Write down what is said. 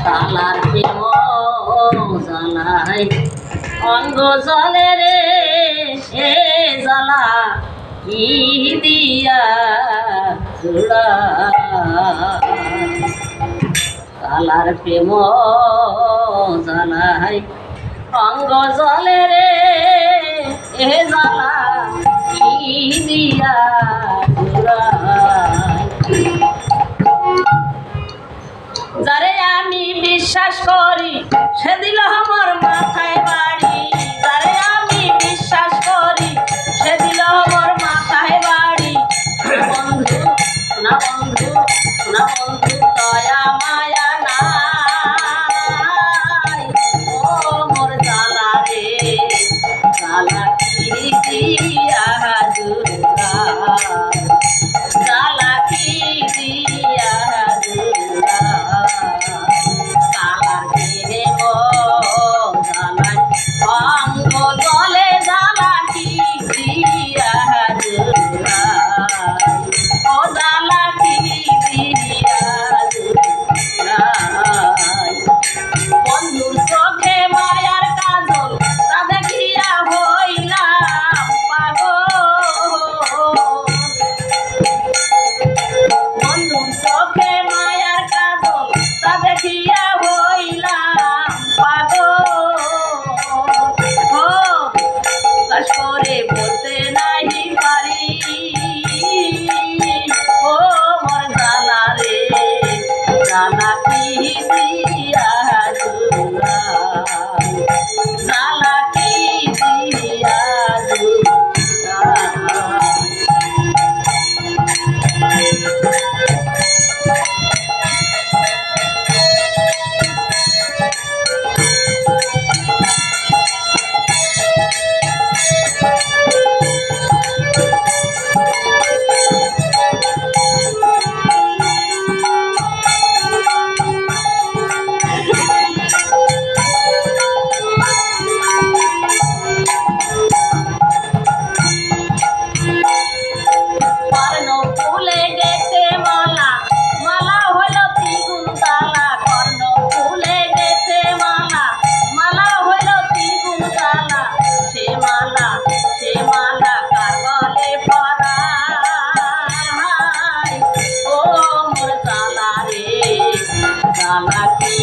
তালার প্রেম জ্বালাই অঙ্গ জলে রে এ জ্বালা কি দিয়া জোড়া তালার প্রেম জ্বালাই অঙ্গ জলে রে এ জ্বালা কি দিয়া জোড়া যারে আমি বিশ্বাস করি সে দিল আমার মাথায় বাড়ি যারে আমি বিশ্বাস করি সে দিল আমার মাথায় বাড়ি বন্ধু না বন্ধু না বন্ধু দয়া মায়া নাই ও মোর জ্বালা রে জ্বালা কি দিয়া জোড়া জ্বালা কি দিয়া জোড়া কালার প্রেম জ্বালাই অঙ্গ জলে জ্বালা কি দিয়া জোড়া ও জ্বালা কি দিয়া জোড়া বন্ধুর চোখে মায়ার কাজল তা দেখিয়া হইলাম পাগল বন্ধুর চোখে মায়ার কাজল তা দেখিয়া হইলাম পাগল ও প্রকাশ করে বলতে নাহি পারি ও মোর জ্বালা রে জ্বালা কি দিয়া জোড়া জ্বালা কি দিয়া জোড়া কর্ণ ফুলে গেছে মালা মালা হলো দ্বিগুণ তালা কর্ণ ফুলে গেছে মালা মালা হলো দ্বিগুণ তালা সে মালা কার গলে পরাই ও মোর জ্বালা রে জ্বালা কি